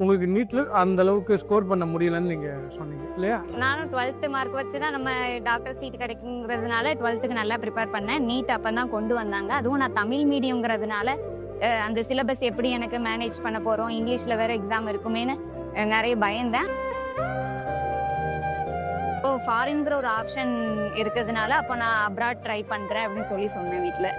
உங்களுக்கு நீட்ல அந்த அளவுக்கு ஸ்கோர் பண்ண முடியலன்னு நீங்க சொன்னீங்க இல்லையா? நானும் 12th மார்க் வச்சு தான் நம்ம டாக்டர் சீட் கிடைக்குங்கிறதுனால 12க்கு நல்லா ப்ரிப்பேர் பண்ணேன். நீட் அப்போ தான் கொண்டு வந்தாங்க. அதுவும் நான் தமிழ் மீடியம்ங்கிறதுனால அந்த சிலபஸ் எப்படி எனக்கு மேனேஜ் பண்ண போகிறோம், இங்கிலீஷில் வேறு எக்ஸாம் இருக்குமேன்னு நிறைய பயந்தேன். இப்போ ஃபாரின்கிற ஒரு ஆப்ஷன் இருக்கிறதுனால அப்போ நான் அப்ராட் ட்ரை பண்ணுறேன் அப்படின்னு சொன்னேன் வீட்டில்.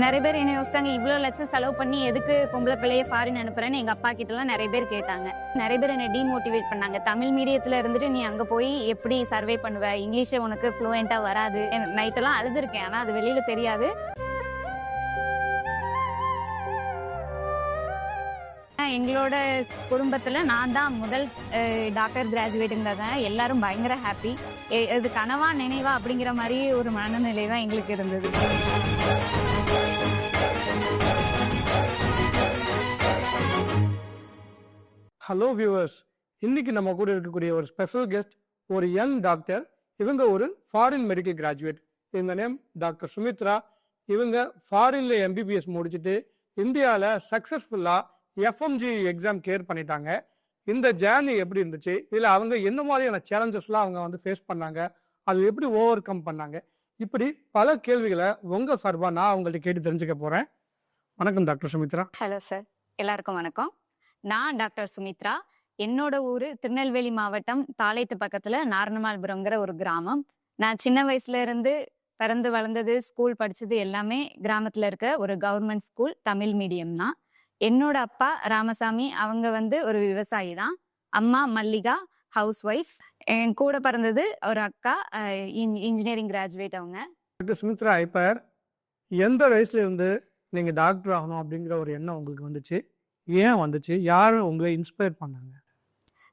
நிறைய பேர் என்ன யோசிச்சாங்க, இவ்வளோ லட்சம் செலவு பண்ணி எதுக்கு பொம்பளை பிள்ளைய ஃபாரின் அனுப்புறேன்னு எங்கள் அப்பா கிட்டலாம் நிறைய பேர் கேட்டாங்க. நிறைய பேர் என்னை டீமோட்டிவேட் பண்ணாங்க. தமிழ் மீடியத்தில் இருந்துட்டு நீ அங்கே போய் எப்படி சர்வே பண்ணுவ, இங்கிலீஷை உனக்கு ஃப்ளூயண்ட்டாக வராது. நைட்டெல்லாம் அழுதுருக்கேன், ஆனால் அது வெளியில் தெரியாது. எங்களோட குடும்பத்தில் நான் தான் முதல் டாக்டர் கிராஜுவேட்டுங்கிறத எல்லாரும் பயங்கர ஹாப்பி. இது கனவா நினைவா அப்படிங்கிற மாதிரி ஒரு மனநிலை தான் எங்களுக்கு இருந்தது. ஹலோ வியூவர்ஸ், இன்னைக்கு நம்ம கூட இருக்கக்கூடிய ஒரு ஸ்பெஷல் கெஸ்ட் ஒரு யங் டாக்டர். இவங்க ஒரு ஃபாரின் மெடிக்கல் கிராஜுவேட். இவங்க நேம் டாக்டர் சுமித்ரா. இவங்க ஃபாரின்ல MBBS முடிச்சுட்டு இந்தியாவில் சக்ஸஸ்ஃபுல்லாக FMG எக்ஸாம் கிளியர் பண்ணிட்டாங்க. இந்த ஜேர்னி எப்படி இருந்துச்சு, இதில் அவங்க என்ன மாதிரியான சேலஞ்சஸ்லாம் அவங்க வந்து ஃபேஸ் பண்ணாங்க, அது எப்படி ஓவர் கம் பண்ணாங்க, இப்படி பல கேள்விகளை உங்கள் சார்பாக நான் அவங்கள்ட்ட கேட்டு தெரிஞ்சுக்க போகிறேன். வணக்கம் டாக்டர் சுமித்ரா. ஹலோ சார், எல்லாருக்கும் வணக்கம். நான் டாக்டர் சுமித்ரா. என்னோட ஊர் திருநெல்வேலி மாவட்டம் தாளைத்து பக்கத்தில் நாரணமால்புரம்ங்கிற ஒரு கிராமம். நான் சின்ன வயசுல இருந்து பிறந்து வளர்ந்தது, ஸ்கூல் படித்தது எல்லாமே கிராமத்தில் இருக்கிற ஒரு கவர்மெண்ட் ஸ்கூல், தமிழ் மீடியம் தான். என்னோட அப்பா ராமசாமி, அவங்க வந்து ஒரு விவசாயி தான். அம்மா மல்லிகா, ஹவுஸ் ஒய்ஃப். என் கூட பிறந்தது ஒரு அக்கா, இன்ஜினியரிங் கிராஜுவேட் அவங்க. டாக்டர் சுமித்ரா, இப்போ எந்த வயசுல இருந்து நீங்கள் டாக்டர் ஆகணும் அப்படிங்கிற ஒரு எண்ணம் உங்களுக்கு வந்துச்சு? ஏன் வந்துச்சு? யார் உங்களை இன்ஸ்பயர் பண்ணாங்க?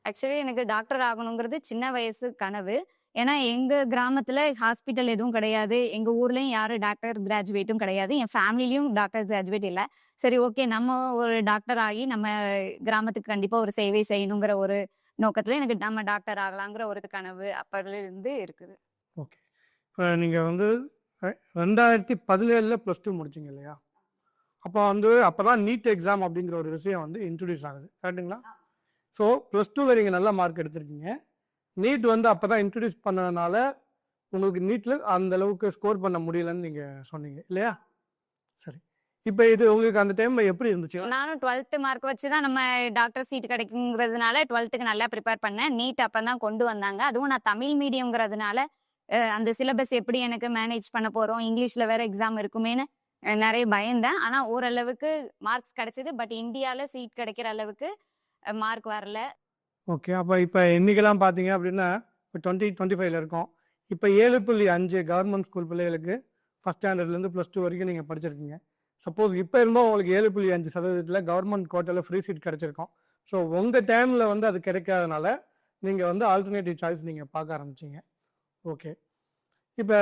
ஆக்சுவலி எனக்கு டாக்டர் ஆகணுங்கிறது சின்ன வயசு கனவு. ஏன்னா எங்கள் கிராமத்தில் ஹாஸ்பிட்டல் எதுவும் கிடையாது, எங்கள் ஊர்லேயும் யாரும் டாக்டர் கிராஜுவேட்டும் கிடையாது, என் ஃபேமிலிலையும் டாக்டர் கிராஜுவேட் இல்லை. சரி, ஓகே, நம்ம ஒரு டாக்டர் ஆகி நம்ம கிராமத்துக்கு கண்டிப்பாக ஒரு சேவை செய்யணுங்கிற ஒரு நோக்கத்தில் எனக்கு நம்ம டாக்டர் ஆகலாங்கிற ஒரு கனவு அப்போலேருந்து இருக்குது. ஓகே, இப்போ நீங்கள் வந்து 2017 +2 முடிச்சிங்க இல்லையா? அப்போ வந்து அப்போ தான் நீட் எக்ஸாம் அப்படிங்கிற ஒரு விஷயம் வந்து இன்ட்ரடியூஸ் ஆகுது, கரெக்டுங்களா? ஸோ +2ல நீங்கள் நல்ல மார்க் எடுத்திருக்கீங்க. நீட் வந்து அப்போ தான் இன்ட்ரடியூஸ் பண்ணதுனால உங்களுக்கு நீட்டில் அந்த அளவுக்கு ஸ்கோர் பண்ண முடியலன்னு நீங்கள் சொன்னீங்க இல்லையா? சரி, இப்போ இது உங்களுக்கு அந்த டைமில் எப்படி இருந்துச்சு? நானும் 12th மார்க் வச்சு தான் நம்ம டாக்டர் சீட் கிடைக்குங்கிறதுனால 12க்கு நல்லா ப்ரிப்பேர் பண்ணேன். நீட் அப்போ தான் கொண்டு வந்தாங்க. அதுவும் நான் தமிழ் மீடியம்ங்கிறதுனால அந்த சிலபஸ் எப்படி எனக்கு மேனேஜ் பண்ண போகிறோம், இங்கிலீஷில் வேறு எக்ஸாம் இருக்குமேன்னு நிறைய பயந்தேன். ஆனால் ஓரளவுக்கு மார்க்ஸ் கிடைச்சிது. பட் இந்தியாவில் சீட் கிடைக்கிற அளவுக்கு மார்க் வரல. ஓகே, அப்போ இப்போ இன்னைக்கெல்லாம் பார்த்தீங்க அப்படின்னா இப்போ 2025 இருக்கோம். இப்போ 7.5 கவர்மெண்ட் ஸ்கூல் பிள்ளைகளுக்கு ஃபஸ்ட் ஸ்டாண்டர்ட்லேருந்து +2 வரைக்கும் நீங்கள் படிச்சிருக்கீங்க. சப்போஸ் இப்போ இருந்தோம் உங்களுக்கு 7.5% கவர்மெண்ட் கோட்டாவில் ஃப்ரீ சீட் கிடச்சிருக்கோம். ஸோ உங்கள் டைமில் வந்து அது கிடைக்காதனால நீங்கள் வந்து ஆல்டர்னேட்டிவ் சாய்ஸ் நீங்கள் பார்க்க ஆரம்பிச்சிங்க. ஓகே, இப்போ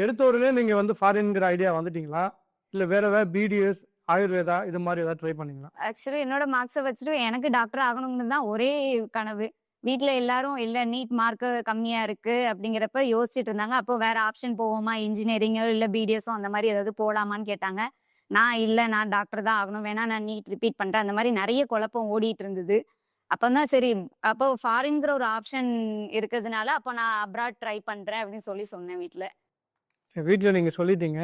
எடுத்த உடனே நீங்கள் வந்து ஃபாரின்ங்கிற ஐடியா வந்துட்டீங்களா, இல்லை வேறு BDS, ஆயுர்வேதா இது மாதிரி ஏதாவது ட்ரை பண்ணீங்களா? ஆக்சுவலி என்னோட மார்க்ஸை வச்சுட்டு எனக்கு டாக்டர் ஆகணும்னு தான் ஒரே கனவு. வீட்டில் எல்லாரும் இல்லை நீட் மார்க்கு கம்மியாக இருக்குது அப்படிங்கிறப்ப யோசிச்சுட்டு இருந்தாங்க. அப்போ வேறு ஆப்ஷன் போவோமா, இன்ஜினியரிங்கோ இல்லை BDSோ அந்த மாதிரி ஏதாவது போகலாமான்னு கேட்டாங்க. நான் இல்லை, நான் டாக்டர் தான் ஆகணும், வேணா நான் நீட் ரிப்பீட் பண்ணுறேன், அந்த மாதிரி நிறைய குழப்பம் ஓடிட்டு இருந்தது. அப்போ தான் சரி, அப்போ ஃபாரின்கிற ஒரு ஆப்ஷன் இருக்கிறதுனால அப்போ நான் அப்ராட் ட்ரை பண்ணுறேன் அப்படின்னு சொன்னேன் வீட்டில். சரி, வீட்டில் நீங்கள் சொல்லிட்டீங்க,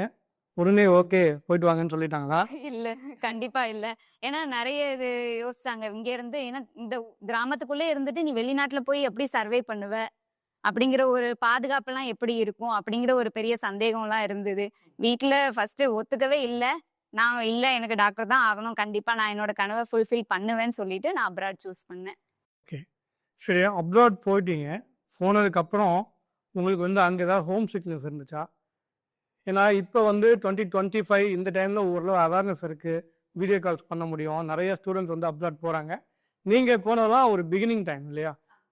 உடனே ஓகே போயிட்டு வாங்கன்னு சொல்லிட்டாங்களா? இல்லை, கண்டிப்பாக இல்லை. ஏன்னா நிறைய இது யோசிச்சாங்க இங்கே இருந்து. ஏன்னா இந்த கிராமத்துக்குள்ளே இருந்துட்டு நீ வெளிநாட்டில் போய் எப்படி சர்வே பண்ணுவ அப்படிங்கிற ஒரு பாதுகாப்புலாம் எப்படி இருக்கும் அப்படிங்கிற ஒரு பெரிய சந்தேகம்லாம் இருந்தது. வீட்டில் ஃபஸ்ட்டு ஒத்துக்கவே இல்லை. நான் இல்லை, எனக்கு டாக்டர் தான் ஆகணும், கண்டிப்பாக நான் என்னோட கனவை ஃபுல்ஃபில் பண்ணுவேன்னு சொல்லிட்டு நான் அப்ராட் சூஸ் பண்ணேன். ஓகே, சரி, அப்ராட் போயிட்டீங்க. போனதுக்கப்புறம் உங்களுக்கு வந்து அங்கே ஏதாவது ஹோம் சிக்னஸ் இருந்துச்சா? ஏன்னா இப்போ வந்து 2025 இந்த டைமில் ஓரளவு அவேர்னஸ் இருக்குது, வீடியோ கால்ஸ் பண்ண முடியும், நிறைய ஸ்டூடெண்ட்ஸ் வந்து அப்ராட் போகிறாங்க. நீங்கள் போனதெல்லாம் ஒரு பிகினிங் டைம் இல்லையா?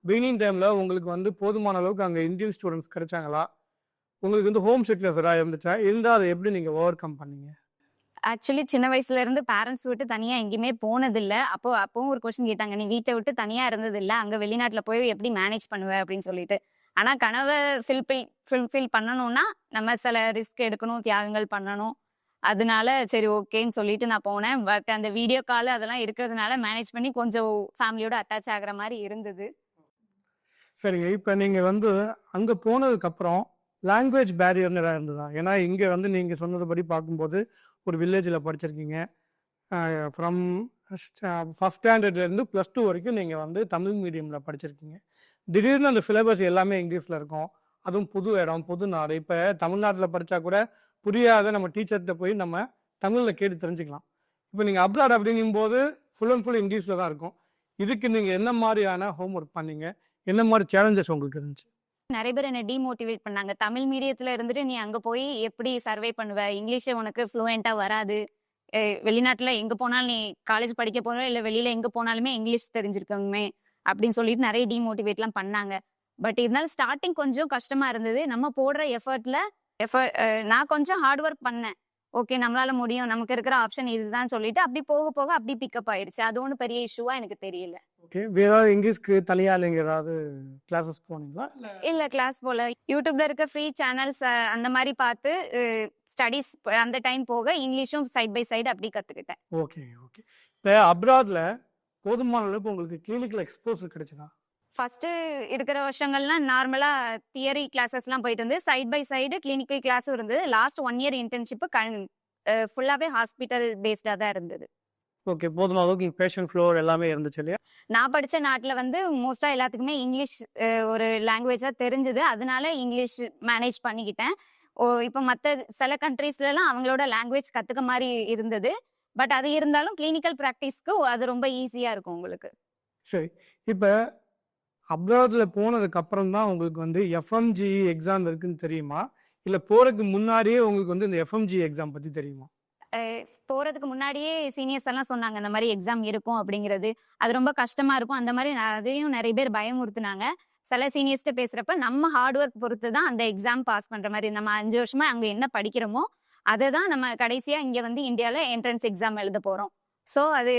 பிகினிங் டைமில் உங்களுக்கு வந்து போதுமான அளவுக்கு அங்கே இந்தியன் ஸ்டூடெண்ட்ஸ் கிடைச்சாங்களா? உங்களுக்கு வந்து ஹோம் சிக்னஸ் ஏதாவது இருந்துச்சா? இருந்தால் அதை எப்படி நீங்கள் ஓவர் கம் பண்ணீங்க? ஆக்சுவலி சின்ன வயசுல இருந்து பேரண்ட்ஸ் விட்டு தனியாக எங்கேயுமே போனதில்லை. அப்போவும் ஒரு கொஸ்டின் கேட்டாங்க, நீ வீட்டை விட்டு தனியாக இருந்ததில்லை, அங்கே வெளிநாட்டில் போய் எப்படி மேனேஜ் பண்ணுவ அப்படின்னு சொல்லிட்டு. ஆனால் கனவை ஃபுல்ஃபில் பண்ணணும்னா நம்ம சில ரிஸ்க் எடுக்கணும், தியாகங்கள் பண்ணணும். அதனால சரி ஓகேன்னு சொல்லிட்டு நான் போனேன். பட் அந்த வீடியோ கால் அதெல்லாம் இருக்கிறதுனால மேனேஜ் பண்ணி கொஞ்சம் ஃபேமிலியோட அட்டாச் ஆகுற மாரி இருந்தது. சரிங்க. இப்ப நீங்க வந்து அங்க போனதுக்கப்புறம் லாங்குவேஜ் பேரியர்ன்னு ஏதாவது இருந்ததா? ஏன்னா இங்க வந்து நீங்க சொன்னதுபடி பார்க்கும்போது ஒரு வில்லேஜ்ல படிச்சிருக்கீங்க. ஃப்ரம் ஃபர்ஸ்ட் ஸ்டாண்டர்ட்லேருந்து +2 வரைக்கும் நீங்க வந்து தமிழ் மீடியம்ல படிச்சிருக்கீங்க. திடீர்னு அந்த சிலபஸ் எல்லாமே இங்கிலீஷ்ல இருக்கும். அதுவும் புது இடம், புது நாடு. இப்ப தமிழ்நாட்டுல படிச்சா கூட புரியாத நம்ம டீச்சர்ட்ட போய் நம்ம தமிழ்ல கேட்டு தெரிஞ்சுக்கலாம். இப்ப நீங்க அப்ராட் அப்படிங்கும்போது ஃபுல் அண்ட் ஃபுல் இங்கிலீஷ்ல தான் இருக்கும். இதுக்கு நீங்க என்ன மாரியான ஹோம் ஒர்க் பண்ணீங்க? என்ன மாரி சேலஞ்சஸ் உங்களுக்கு இருந்துச்சு? நெறைய பேர் என்ன டிமோட்டிவேட் பண்ணாங்க. தமிழ் மீடியத்துல இருந்துட்டு நீ அங்க போய் எப்படி சர்வை பண்ணுவ? இங்கிலீஷே உனக்கு ஃப்ளூயன்ட்டா வராது. வெளிநாட்டுல எங்க போனாலும் நீ காலேஜ் படிக்க போற, இல்ல வெளியில எங்க போனாலுமே இங்கிலீஷ் தெரிஞ்சிருக்கணுமே! அப்படின்னு சொல்லிட்டு நெறைய டிமோட்டிவேட்லாம் பண்ணாங்க. பட் இருந்தாலும் ஸ்டார்ட்டிங் கொஞ்சம் கஷ்டமா இருந்தது. நம்ம போடுற எஃபர்ட்ல நான் கொஞ்சம் ஹார்ட் ஒர்க் பண்ணேன். ஓகே நம்மளால முடியும். நமக்கு இருக்கிற ஆப்ஷன் இதுதான் சொல்லிட்டு அப்படி போக போக அப்படி பிக்கப் ஆயிருச்சு. அது ஒண்ணும் பெரிய இஷ்யூவா எனக்கு தெரியல. ஓகே. வேற ஏதாவது இங்கிலீஷ்க்கு தனியா நீங்க ஏதாவது கிளாஸஸ் போனீங்களா? இல்ல கிளாஸ் போல. YouTubeல இருக்க ஃப்ரீ சேனல்ஸ் அந்த மாரி பார்த்து ஸ்டடீஸ் அந்த டைம் போக இங்கிலீஷும் சைட் பை சைடு அப்படி கத்துக்கிட்டேன். Okay, okay. இப்ப அப்ராட்ல போதுமான அளவுக்கு உங்களுக்கு கிளினிக்கல் எக்ஸ்போஷர் கிடைச்சதா? ஃபர்ஸ்ட்டு இருக்கிற வருஷங்கள்லாம் நார்மலா தியரி கிளாஸஸ்லாம் போயிட்டு இருந்தது. சைட் பை சைடு கிளினிக்கல் கிளாஸும் இருந்தது. லாஸ்ட் 1 இயர் இன்டர்ன்ஷிப் ஃபுல்லாவே ஹாஸ்பிட்டல் பேஸ்டா தான் இருந்தது. ஓகே. போதுமான அளவுக்கு பேஷண்ட் ஃப்ளோ எல்லாமே இருந்துச்சு இல்லையா? நான் படிச்ச நாட்ல வந்து மோஸ்ட்டா எல்லாத்துக்குமே இங்கிலீஷ் ஒரு லாங்குவேஜா தெரிஞ்சது. அதனால இங்கிலீஷ் மேனேஜ் பண்ணிக்கிட்டேன். இப்ப மத்த சில கண்ட்ரீஸ்லலாம் அவங்களோட லாங்குவேஜ் கத்துக்க மாரி இருந்தது. பட் அது இருந்தாலும் கிளினிக்கல் பிராக்டிஸ்க்கு அது ரொம்ப ஈஸியா இருக்கும் உங்களுக்கு. சரி. இப்ப அப்ராட்ல போனதுக்கு அப்புறம் தான் உங்களுக்கு வந்து எஃப்எம்ஜிஇ எக்ஸாம் இருக்குன்னு தெரியுமா? இல்ல போறதுக்கு முன்னாடியே உங்களுக்கு வந்து இந்த எஃப்எம்ஜிஇ எக்ஸாம் பத்தி தெரியுமா? அ போறதுக்கு முன்னாடியே சீனியர்ஸ் எல்லாம் சொன்னாங்க, இந்த மாரி எக்ஸாம் இருக்கும் அப்படிங்கிறது. அது ரொம்ப கஷ்டமா இருக்கும். அந்த மாரி அதையும் நெறைய பேர் பயமுறுத்துனாங்க. சில சீனியர்ஸ்ட்ட பேசுறப்ப, நம்ம ஹார்ட் ஒர்க் பொறுத்து தான் அந்த எக்ஸாம் பாஸ் பண்ற மாரி. நம்ம 5 வருஷமா அங்க என்ன படிக்கிறோமோ, அத தான் நம்ம கடைசியா இங்க வந்து இந்தியால என்ட்ரன்ஸ் எக்ஸாம் எழுத போறோம். ஸோ அது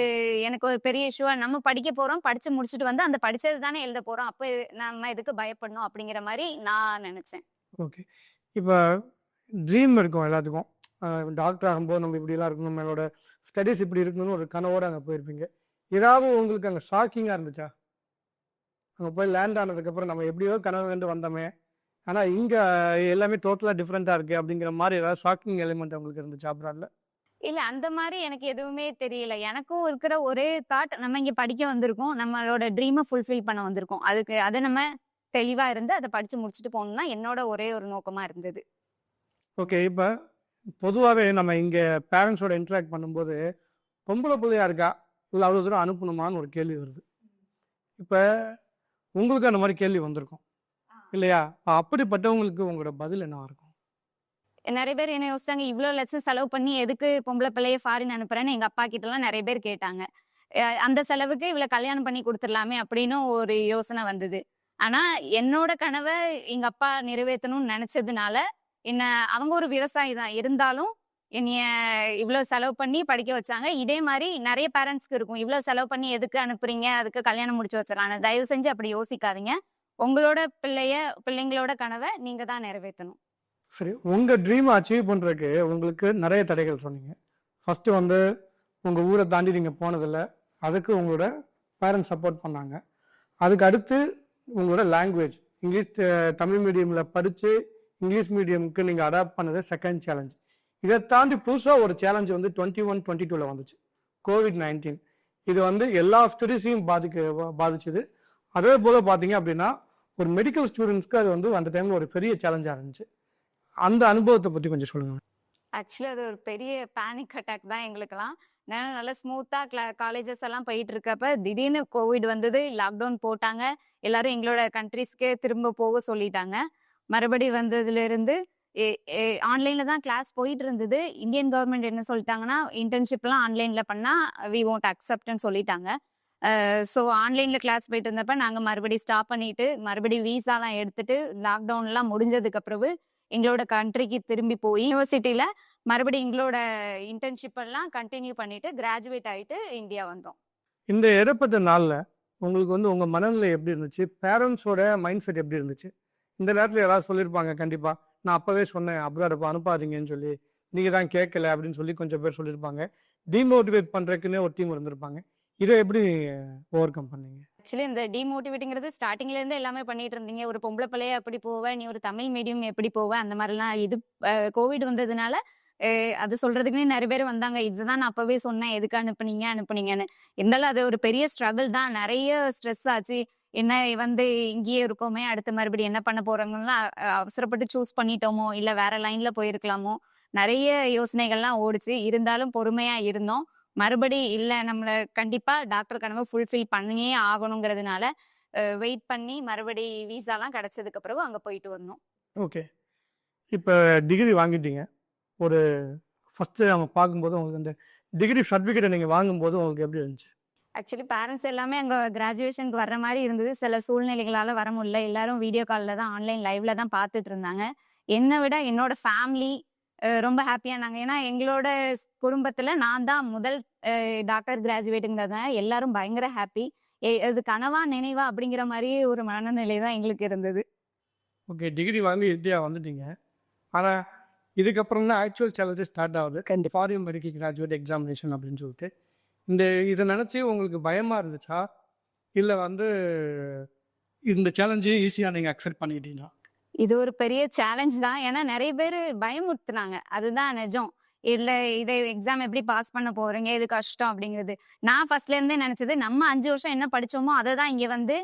எனக்கு ஒரு பெரிய இஷ்யூவா நம்ம படிக்க போறோம். படிச்சு முடிச்சுட்டு வந்து அந்த படிச்சது தானே எழுத போறோம். அப்ப நம்ம எதுக்கு பயப்படணும் அப்படிங்கிற மாரி நான் நெனச்சேன். ஓகே. இப்ப ட்ரீம் இருக்கும் எல்லாத்துக்கும். டாக்டர் ஆகும்போது நம்ம இப்படிலாம் இருக்கணும். நம்மளோட ஸ்டடீஸ் இப்படி இருக்கணும்னு ஒரு கனவோட அங்க போயிருப்பீங்க. ஏதாவது உங்களுக்கு அங்க ஷாக்கிங்கா இருந்துச்சா? அங்க போய் லேண்ட் ஆனதுக்கப்புறம் நம்ம எப்படியோ கனவு கண்டு வந்தோமே! ஆனா இங்க எல்லாமே டோட்டலா டிஃபரெண்ட்டா இருக்கே! அப்படிங்கிற மாரி ஏதாவது ஷாக்கிங் எலிமெண்ட் உங்களுக்கு இருந்துச்சா அப்ராட்ல? இல்ல அந்த மாரி எனக்கு எதுவுமே தெரியல. எனக்கும் இருக்கிற ஒரே தாட் நம்ம இங்க படிக்க வந்திருக்கோம். நம்மளோட ட்ரீம ஃபுல்ஃபில் பண்ண வந்திருக்கோம். அத நம்ம தெளிவா இருந்து அத படிச்சு முடிச்சுட்டு போகணும்னு தான் என்னோட ஒரே ஒரு நோக்கமா இருந்தது. ஓகே. இப்ப பொதுவாவே நம்ம இங்க பேரண்ட்ஸோட இன்டராக்ட் பண்ணும்போது, பொம்பள புள்ளையா இருக்கா? இல்ல அவ்வளோ தூரம் அனுப்பணுமான்னு ஒரு கேள்வி வருது. இப்ப உங்களுக்கு அந்த மாரி கேள்வி வந்திருக்கும். இல்லையா? அப்படிப்பட்டவங்களுக்கு உங்களோட பதில் என்னவா இருக்கும்? நெறைய பேர் என்ன யோசிச்சாங்க, இவ்ளோ லட்சம் செலவு பண்ணி எதுக்கு பொம்பள பிள்ளைய ஃபாரின் அனுப்புறேன்னு எங்க அப்பா கிட்டலாம் நெறைய பேர் கேட்டாங்க. அந்த செலவுக்கு இவள கல்யாணம் பண்ணி குடுத்துரலாமே அப்படின்னு ஒரு யோசனை வந்தது. ஆனா என்னோட கனவ எங்க அப்பா நிறைவேத்தணும்னு நெனச்சதுனால, என்ன அவங்க ஒரு விவசாயி தான். இருந்தாலும் என்னைய இவ்ளோ செலவு பண்ணி படிக்க வச்சாங்க. இதே மாரி நெறைய பேரண்ட்ஸ்க்கு இருக்கும். இவ்ளோ செலவு பண்ணி எதுக்கு அனுப்புறீங்க? அதுக்கு கல்யாணம் முடிச்சு வச்சிரலான்னு. தயவு செஞ்சு அப்படி யோசிக்காதீங்க. உங்களோட பிள்ளைங்களோட கனவ நீங்க தான் நிறைவேத்தணும். சரி. உங்க ட்ரீம அச்சீவ் பண்றதுக்கு உங்களுக்கு நெறைய தடைகள் சொன்னீங்க. ஃபர்ஸ்ட்டு வந்து உங்க ஊர தாண்டி நீங்க போனதில்ல. அதுக்கு உங்களோட பேரண்ட்ஸ் சப்போர்ட் பண்ணாங்க. அதுக்கு அடுத்து உங்களோட லாங்குவேஜ். இங்கிலீஷ் தமிழ் மீடியம்ல படிச்சு, இங்கிலீஷ் மீடியம்க்கு நீங்க அடாப்ட் பண்ணது செகண்ட் சேலஞ்ச். இத தாண்டி புதுசா ஒரு சேலஞ்ச் வந்து 21, 22ல வந்துச்சு. COVID-19. இது வந்து எல்லா ஸ்டடீஸையும் பாதிச்சது. அதே போல பார்த்தீங்க அப்படின்னா, ஒரு மெடிக்கல் ஸ்டூடண்ட்ஸ்க்கு அது வந்து அந்த டைம்ல ஒரு பெரிய சேலஞ்சா இருந்துச்சு. அந்த அனுபவத்த பத்தி கொஞ்சம் சொல்லுங்க. ஆக்சுவலி அது ஒரு பெரிய பேனிக் அட்டாக் தான் எங்களுக்கெல்லாம். நான் நல்லா ஸ்மூத்தா காலேஜஸ் எல்லாம் போயிட்டு இருக்கப்ப, திடீர்னு கோவிட் வந்தது. லாக்டவுன் போட்டாங்க. எல்லாரும் எங்களோட கண்ட்ரீஸ்க்கே திரும்ப போக சொல்லிட்டாங்க. மறுபடி வந்ததுலேருந்து எ எ ஆன்லைன்ல தான் கிளாஸ் போயிட்டு இருந்தது. இந்தியன் கவர்மெண்ட் என்ன சொல்லிட்டாங்கன்னா, இன்டர்ன்ஷிப்லாம் ஆன்லைன்ல பண்ணா வி வோன்ட் அக்செப்ட்ன்னு சொல்லிட்டாங்க. ஸோ ஆன்லைன்ல கிளாஸ் போயிட்டு இருந்தப்ப நாங்க மறுபடியும் ஸ்டாப் பண்ணிட்டு, மறுபடியும் விசாலாம் எடுத்துட்டு, லாக்டவுன்லாம் முடிஞ்சதுக்கு பிறகு எங்களோட கண்ட்ரிக்கு திரும்பி போய் யுனிவர்சிட்டியில மறுபடியும் எங்களோட இன்டர்ன்ஷிப் எல்லாம் கன்டின்யூ பண்ணிட்டு கிராஜுவேட் ஆயிட்டு இந்தியா வந்தோம். இந்த இடைப்பட்ட நாள்ல உங்களுக்கு வந்து உங்க மனநிலை எப்படி இருந்துச்சு? பேரண்ட்ஸோட மைண்ட் செட் எப்படி இருந்துச்சு? இந்த நேரத்துல யாராவது சொல்லியிருப்பாங்க கண்டிப்பா. நான் அப்பவே சொன்னேன் அப்ராட் அனுப்பாதீங்கன்னு சொல்லி. நீங்கள் தான் கேட்கல அப்படின்னு சொல்லி கொஞ்சம் பேர் சொல்லியிருப்பாங்க. டிமோட்டிவேட் பண்ணுறதுக்குன்னே ஒரு டீம் இருந்திருப்பாங்க. இதை எப்படி ஓவர் கம் பண்ணீங்க? ஆக்சுவலி இந்த டிமோட்டிவேட்டிங்கிறது ஸ்டார்டிங்ல இருந்து எல்லாமே பண்ணிட்டு இருந்தீங்க. ஒரு பொம்பளை பிள்ளைய எப்படி போவ, நீ ஒரு தமிழ் மீடியம் எப்படி போவ, அந்த மாதிரிலாம். இது கோவிட் வந்ததுனால அது சொல்றதுக்குன்னே நிறைய பேர் வந்தாங்க. இதுதான் நான் அப்பவே சொன்னேன், எதுக்கு அனுப்புனீங்கன்னு. இருந்தாலும் அது ஒரு பெரிய ஸ்ட்ரகிள் தான். நிறைய ஸ்ட்ரெஸ் ஆச்சு. என்ன வந்து இங்கேயே இருக்கோமே, அடுத்து மறுபடியும் என்ன பண்ண போறோங்கலாம் அவசரப்பட்டு சூஸ் பண்ணிட்டோமோ, இல்ல வேற லைன்ல போயிருக்கலாமோ, நிறைய யோசனைகள்லாம் ஓடுச்சு. இருந்தாலும் பொறுமையா இருந்தோம். மறுபடி இல்ல நம்மள கண்டிப்பா டாக்டர் கனவு ஃபுல்ஃபில் பண்ணியே ஆகணுங்கிறதுனால வெயிட் பண்ணி மறுபடி விசாலாம் கிடைச்சதுக்கு பிறகு அங்க போயிட்டு வந்தோம். ஓகே. இப்போ டிகிரி வாங்கிட்டீங்க. ஒரு ஃபஸ்ட்டு நம்ம பார்க்கும்போது உங்களுக்கு அந்த டிகிரி சர்டிஃபிகேட்டை நீங்கள் வாங்கும்போது உங்களுக்கு எப்படி இருந்துச்சு? ஆக்சுவலி பேரண்ட்ஸ் எல்லாமே அங்க கிராஜுவேஷனுக்கு வர்ற மாதிரி இருந்தது. சில சூழ்நிலைகளால வர முடியல. எல்லாரும் வீடியோ கால்ல தான், ஆன்லைன் லைவ்ல தான் பார்த்துட்டு இருந்தாங்க. என்னை விட என்னோட ஃபேமிலி ரொம்ப ஹாப்பியானாங்க. ஏன்னா எங்களோட குடும்பத்துல நான் தான் முதல் டாக்டர் கிராஜுவேட்டுங்கிறதுனால எல்லாரும் பயங்கர ஹாப்பி. அது கனவா நினைவா அப்படிங்கிற மாதிரி ஒரு மனநிலை தான் எங்களுக்கு இருந்தது. ஓகே. டிகிரி வாங்கி இந்தியா வந்துட்டீங்க. ஆனால் இதுக்கப்புறம் தான் ஆக்சுவல் சேலஞ்சஸ் ஸ்டார்ட் ஆகுது. ஃபாரின் மெடிக்கல் கிராஜுவேட் எக்ஸாமினேஷன் அப்படின்னு சொல்லிட்டு இதை நினச்சி உங்களுக்கு பயமாக இருந்துச்சா, இல்லை வந்து இந்த சேலஞ்சையும் ஈஸியாக நீங்கள் அக்செப்ட் பண்ணிக்கிட்டீங்களா? இது ஒரு பெரிய சேலஞ்ச் தான். ஏன்னா நிறைய பேர் பயமுறுத்துனாங்க. அதுதான் நிஜம். இல்ல இதை எக்ஸாம் எப்படி பாஸ் பண்ண போறீங்க, இது கஷ்டம் அப்படிங்கிறது. நான் ஃபர்ஸ்ட்ல இருந்தே நினைச்சது, நம்ம 5 வருஷம் என்ன படிச்சோமோ அதை தான் இங்க வந்து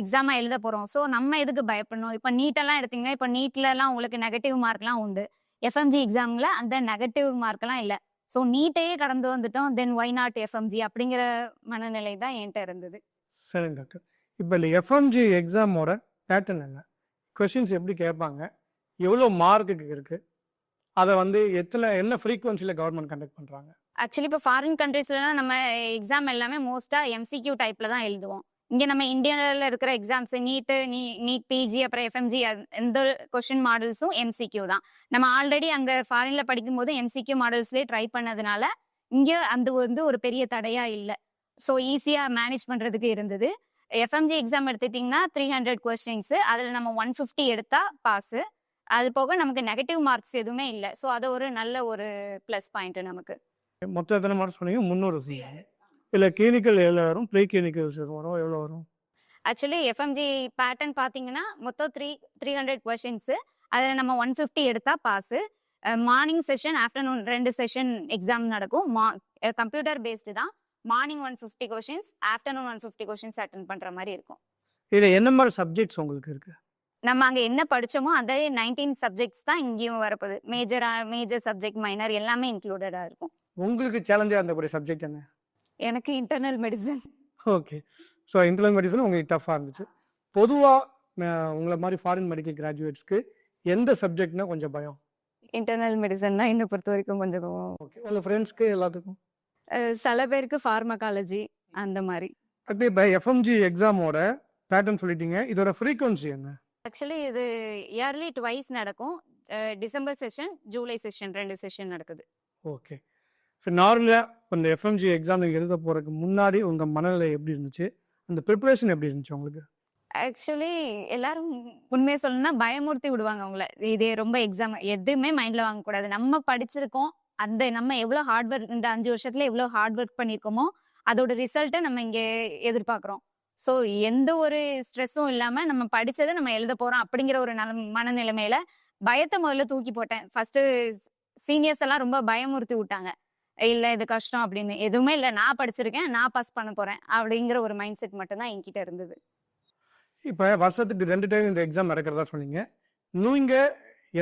எக்ஸாமா எழுத போறோம். ஸோ நம்ம எதுக்கு பயப்படணும்? இப்போ நீட்டெல்லாம் எடுத்தீங்கன்னா, இப்போ நீட்லலாம் உங்களுக்கு நெகட்டிவ் மார்க்லாம் உண்டு. எஃப்எம்ஜி எக்ஸாம்ல அந்த நெகட்டிவ் மார்க்லாம் இல்லை. ஸோ நீட்டையே கடந்து வந்துட்டோம், தென் ஒய் நாட் எஃப்எம்ஜி அப்படிங்கிற மனநிலை தான் என்கிட்ட இருந்தது. சரிங்க டாக்டர். இப்போ இந்த எஃப்எம்ஜி எக்ஸாமோட பேட்டர்ன் என்ன? கொஷின்ஸ் எப்படி கேட்பாங்க? எவ்வளோ மார்க்குக்கு இருக்குது? அதை வந்து என்ன ஃப்ரீக்வன்சியில் கவர்மெண்ட் கண்டக்ட் பண்ணுறாங்க? ஆக்சுவலி இப்போ ஃபாரின் கண்ட்ரீஸ்லாம் நம்ம எக்ஸாம் எல்லாமே மோஸ்ட்டாக எம்சிக்யூ டைப்பில் தான் எழுதுவோம். இங்கே நம்ம இந்தியாவில் இருக்கிற எக்ஸாம்ஸ் நீட் பிஜி அப்புறம் எஃப்எம்ஜி எந்த கொஷின் மாடல்ஸும் எம்சிக்யூ தான். நம்ம ஆல்ரெடி அங்கே ஃபாரினில் படிக்கும்போது எம்சிக்யூ மாடல்ஸ்லேயே ட்ரை பண்ணதுனால இங்கே அது வந்து ஒரு பெரிய தடையாக இல்லை. ஸோ ஈஸியாக மேனேஜ் பண்ணுறதுக்கு இருந்தது. எஃப்எம்ஜி எக்ஸாம் எடுத்துட்டிங்கன்னா 300 கொஸ்டின்ஸு, அதில் நம்ம 150 எடுத்தால் பாஸு. அது போக நமக்கு நெகட்டிவ் மார்க்ஸ் எதுவுமே இல்லை. ஸோ அது ஒரு நல்ல ஒரு ப்ளஸ் பாயிண்ட் நமக்கு. மொத்தம் எத்தனை மார்க்ஸ் சொன்னீங்க? 300 சொன்னீங்க. இல்லை கிளினிக்கல் எவ்வளோ வரும், ப்ரீ கிளினிக்கல்ஸ் வரும், எவ்வளோ வரும்? ஆக்சுவலி எஃப்எம்ஜி பேட்டர்ன் பார்த்தீங்கன்னா மொத்தம் 300 கொஸ்டின்ஸு, அதில் நம்ம 150 எடுத்தால் pass. Morning session, afternoon 2 session exam நடக்கும். கம்ப்யூட்டர் பேஸ்டு தான். Morning 150 questions, afternoon 150 questions attend பண்ணுற மாதிரி இருக்கும். இதில் என்ன மாதிரி சப்ஜெக்ட்ஸ் உங்களுக்கு இருக்குது? நம்ம அங்கே என்ன படித்தோமோ அதே 19 சப்ஜெக்ட்ஸ் தான் இங்கேயும் வரப்போகுது. மேஜர் சப்ஜெக்ட், மைனர் எல்லாமே இன்க்ளூடடாக இருக்கும். உங்களுக்கு சேலஞ்சாக இருந்தக்கூடிய சப்ஜெக்ட் என்ன? எனக்கு internal medicine. Okay. So internal medicine உங்களுக்கு டஃப்பாக இருந்துச்சு. பொதுவாக உங்களை மாதிரி ஃபாரின் மெடிக்கல் கிராஜுவேட்ஸ்க்கு எந்த சப்ஜெக்ட்னா கொஞ்சம் பயம்? இன்டர்னல் மெடிசன் தான் என்னை பொறுத்த வரைக்கும் கொஞ்சம். ஓகே. உங்கள் ஃப்ரெண்ட்ஸ்க்கு எல்லாத்துக்கும்? சில பேருக்கு ஃபார்மகாலஜி அந்த மாதிரி. அப்படி இப்போ எஃப்எம்ஜி எக்ஸாமோட பேட்டர்ன் சொல்லிட்டீங்க. இதோட ஃப்ரீக்வன்சி என்ன? ஆக்சுவலி இது இயர்லி ட்வைஸ் நடக்கும். December session, July session 2 session நடக்குது. ஓகே. ஸோ நார்மலாக இந்த எஃப்எம்ஜி எக்ஸாம் நீங்கள் எழுத போகிறதுக்கு முன்னாடி உங்கள் மனநிலை எப்படி இருந்துச்சு? அந்த ப்ரிப்பரேஷன் எப்படி இருந்துச்சு உங்களுக்கு? ஆக்சுவலி எல்லாரும் உண்மையை சொல்லணும்னா பயமுறுத்தி விடுவாங்க அவங்கள. இதே ரொம்ப எக்ஸாம் எதுவுமே மைண்டில் வாங்கக்கூடாது. நம்ம படிச்சிருக்கோம், அந்த நம்ம எவ்வளோ ஹார்ட் ஒர்க் இந்த 5 வருஷத்துல எவ்வளோ ஹார்ட் ஒர்க் பண்ணியிருக்கோமோ அதோட ரிசல்ட்டை நம்ம இங்கே எதிர்பார்க்குறோம். ஸோ எந்த ஒரு ஸ்ட்ரெஸ்ஸும் இல்லாமல் நம்ம படித்ததை நம்ம எழுத போகிறோம் அப்படிங்கிற ஒரு மனநிலைமையில பயத்தை முதல்ல தூக்கி போட்டேன். ஃபர்ஸ்ட்டு சீனியர்ஸ் எல்லாம் ரொம்ப பயமுறுத்தி விட்டாங்க, இல்லை இது கஷ்டம் அப்படின்னு. எதுவுமே இல்லை, நான் படிச்சிருக்கேன், நான் பாஸ் பண்ண போகிறேன் அப்படிங்கிற ஒரு மைண்ட் செட் மட்டும்தான் என்கிட்ட இருந்தது. இப்போ வருஷத்துக்கு 2 டைம் இந்த எக்ஸாம் நடக்கிறதா சொன்னீங்க. நீங்கள்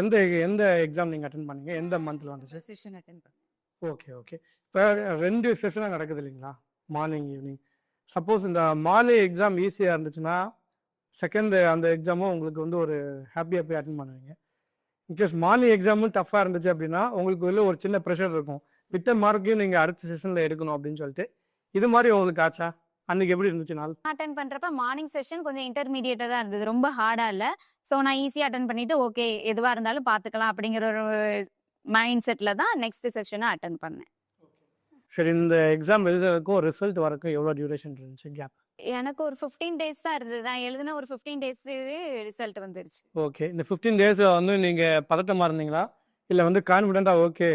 எந்த எக்ஸாம் நீங்கள் அட்டன் பண்ணீங்க? எந்த மந்த்தில் வந்துச்சு? செஷன் அட்டென்ட் பண்ணேன். Okay okay. இப்போ 2 செஷனாக நடக்குது இல்லைங்களா, மார்னிங் ஈவினிங். சப்போஸ் இந்த மார்னிங் எக்ஸாம் ஈஸியாக இருந்துச்சுன்னா செகண்ட் அந்த எக்ஸாமும் உங்களுக்கு வந்து ஒரு ஹாப்பியாக போய் அட்டன் பண்ணுவீங்க. இன்கேஸ் மார்னிங் எக்ஸாமும் டஃப்பாக இருந்துச்சு அப்படின்னா உங்களுக்கு உள்ள ஒரு சின்ன ப்ரெஷர் இருக்கும், விட்ட மார்க்கையும் நீங்கள் அடுத்த செஷனில் எடுக்கணும் அப்படின்னு சொல்லிட்டு. இது மாதிரி உங்களுக்கு ஆச்சா? அன்னைக்கு எப்படி இருந்துச்சு நாள்? அட்டன் பண்றப்ப மார்னிங் செஷன் கொஞ்சம் இன்டர்மீடியேட்டா தான் இருந்தது, ரொம்ப ஹார்டா இல்ல. ஸோ நான் ஈஸியா அட்டன் பண்ணிட்டு ஓகே எதுவா இருந்தாலும் பாத்துக்கலாம் அப்படிங்கிற ஒரு மைண்ட் செட்ல தான் நெக்ஸ்ட் செஷனை அட்டன் பண்ணேன். சரி, இந்த எக்ஸாம் எழுதுறதுக்கும் ரிசல்ட் வரக்கும் எவ்வளோ டியூரேஷன் இருந்துச்சு கேப்? எனக்கு ஒரு 15 டேஸ் தான் இருந்தது. நான் எழுதின ஒரு 15 டேஸ் ரிசல்ட் வந்துருச்சு. ஓகே. இந்த 15 டேஸ் வந்து நீங்கள் பதட்டமாக இருந்தீங்களா, இல்லை வந்து கான்ஃபிடென்ட்டாக ஓகே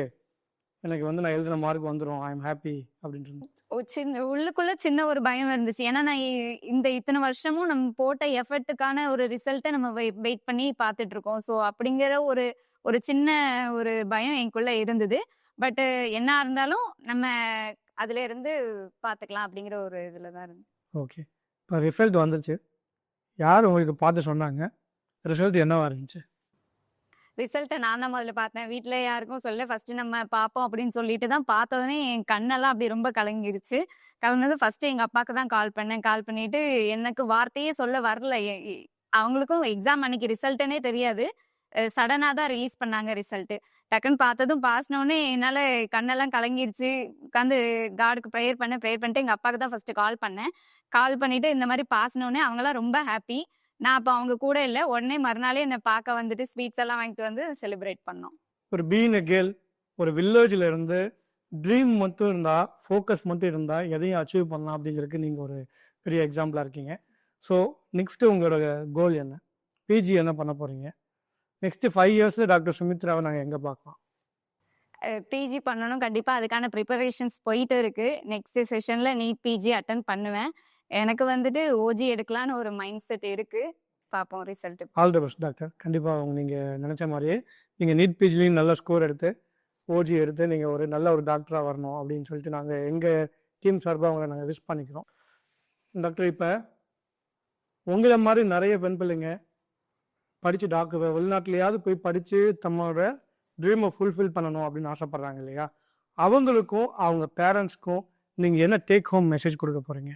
எனக்கு வந்து நான் எழுதின மார்க் வந்துடும் ஐ எம் ஹாப்பி அப்படின்ட்டு? உள்ளுக்குள்ள சின்ன ஒரு பயம் இருந்துச்சு. ஏன்னா நான் இந்த இத்தனை வருஷமும் நம்ம போட்ட எஃபர்ட்டுக்கான ஒரு ரிசல்ட்ட நம்ம வெயிட் பண்ணி பார்த்துட்டு இருக்கோம். ஸோ அப்படிங்கிற ஒரு ஒரு சின்ன ஒரு பயம் எனக்குள்ள இருந்தது. பட் என்ன இருந்தாலும் நம்ம அதுல இருந்து பார்த்துக்கலாம் அப்படிங்கிற ஒரு இதுல தான் இருந்தது. ஓகே. இப்போ ரிசல்ட் வந்துருச்சு. யார் உங்களுக்கு பார்த்து சொன்னாங்க? ரிசல்ட் என்னவா இருந்துச்சு? ரிசல்ட்ட நான் தான் முதல்ல பார்த்தேன். வீட்ல யாருக்கும் சொல்லல. ஃபர்ஸ்ட்டு நம்ம பார்ப்போம் அப்படின்னு சொல்லிட்டு தான் பார்த்தோனே என் கண்ணெல்லாம் அப்படி ரொம்ப கலங்கிருச்சு. கலந்தது ஃபர்ஸ்ட்டு எங்க அப்பாக்கு தான் கால் பண்ணேன். கால் பண்ணிட்டு எனக்கு வார்த்தையே சொல்ல வரல. எ எ அவங்களுக்கும் எக்ஸாம் அன்னைக்கு ரிசல்ட்டுன்னே தெரியாது. சடனா தான் ரிலீஸ் பண்ணாங்க ரிசல்ட்டு. டக்குன்னு பார்த்ததும் பாஸ்னோனே என்னால கண்ணெல்லாம் கலங்கிருச்சு. உட்காந்து காடுக்கு ப்ரேயர் பண்ணேன். ப்ரேயர் பண்ணிட்டு எங்க அப்பாக்கு தான் ஃபர்ஸ்ட்டு கால் பண்ணேன். கால் பண்ணிட்டு இந்த மாரி பாஸ்னோனே அவங்கலாம் ரொம்ப ஹாப்பி. நான் அப்ப அவங்க கூட இல்ல. உடனே மறுநாளே என்ன பார்க்க வந்துட்டு ஸ்வீட்ஸ் எல்லாம் வாங்கிட்டு வந்து செலிப்ரேட் பண்ணோம். ஒரு பீயிங் எ கேர்ள் ஒரு வில்லேஜ்ல இருந்து ட்ரீம் மட்டும் இருந்தா, ஃபோக்கஸ் மட்டும் இருந்தா எதையும் அச்சீவ் பண்ணலாம் அப்படிங்கிறதுக்கு நீங்க ஒரு பெரிய எக்ஸாம்பிளா இருக்கீங்க. ஸோ நெக்ஸ்ட் உங்களோட கோல் என்ன? பிஜி என்ன பண்ண போறீங்க? நெக்ஸ்ட் 5 இயர்ஸ்ல டாக்டர் சுமித்ராவை நாங்க எங்க பார்க்கலாம்? பிஜி பண்ணணும். கண்டிப்பா அதுக்கான ப்ரிப்பரேஷன்ஸ் போயிட்டு இருக்கு. நெக்ஸ்ட் செஷன்ல நீட் பிஜி அட்டெண்ட் பண்ணுவேன். எனக்கு வந்துட்டு ஓஜி எடுக்கலான்னு ஒரு மைண்ட் செட் இருக்கு. பார்ப்போம் result. All the best doctor. கண்டிப்பா நீங்க நினைச்ச மாதிரியே நீங்க நீட் பிஜிலையும் நல்ல ஸ்கோர் எடுத்து ஓஜி எடுத்து நீங்க ஒரு நல்ல ஒரு டாக்டரா வரணும் அப்படின்னு சொல்லிட்டு நாங்க எங்க டீம் சார்பாக உங்களை நாங்கள் விஷ் பண்ணிக்கிறோம். டாக்டர், இப்போ உங்களை மாதிரி நிறைய பெண் பிள்ளைங்க படித்து டாக்டர் வெளிநாட்டிலையாவது போய் படித்து தம்மோட ட்ரீமை ஃபுல்ஃபில் பண்ணணும் அப்படின்னு ஆசைப்பட்றாங்க இல்லையா? அவங்களுக்கும் அவங்க பேரண்ட்ஸ்க்கும் நீங்கள் என்ன டேக் ஹோம் மெசேஜ் கொடுக்க போகிறீங்க?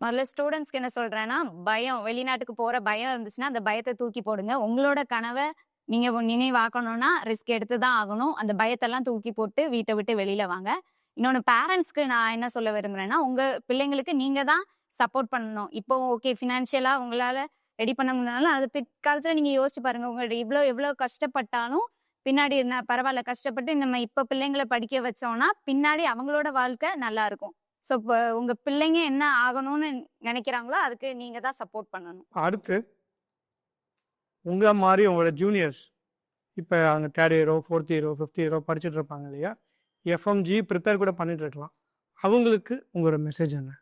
முதல்ல ஸ்டூடெண்ட்ஸ்க்கு என்ன சொல்றேன்னா, பயம் வெளிநாட்டுக்கு போற பயம் இருந்துச்சுன்னா அந்த பயத்தை தூக்கி போடுங்க. உங்களோட கனவை நீங்க நினைவாக்கணும்னா ரிஸ்க் எடுத்து தான் ஆகணும். அந்த பயத்தெல்லாம் தூக்கி போட்டு வீட்டை விட்டு வெளியில வாங்க. இன்னொன்னு பேரண்ட்ஸ்க்கு நான் என்ன சொல்ல விரும்புறேன்னா, உங்க பிள்ளைங்களுக்கு நீங்க தான் சப்போர்ட் பண்ணணும். இப்போ ஓகே ஃபினான்ஷியலா உங்களால ரெடி பண்ண முடியலனாலும் அது பிற்காலத்துல நீங்க யோசிச்சு பாருங்க. உங்களோட எவ்வளவு கஷ்டப்பட்டாலும் பின்னாடி என்ன பரவாயில்ல, கஷ்டப்பட்டு நம்ம இப்ப பிள்ளைங்களை படிக்க வச்சோம்னா பின்னாடி அவங்களோட வாழ்க்கை நல்லா இருக்கும். ஸோ இப்போ உங்க பிள்ளைங்க என்ன ஆகணும்னு நினைக்கிறாங்களோ அதுக்கு நீங்க தான் சப்போர்ட் பண்ணணும். அடுத்து உங்களை மாதிரி உங்களோட ஜூனியர்ஸ் இப்போ அவங்க 3rd இயரோ 4th இயரோ 5th இயரோ படிச்சுட்டு இருப்பாங்க இல்லையா? எஃப்எம்ஜி ப்ரிப்பேர் கூட பண்ணிட்டு இருக்கலாம். அவங்களுக்கு உங்களோட மெசேஜ் என்ன?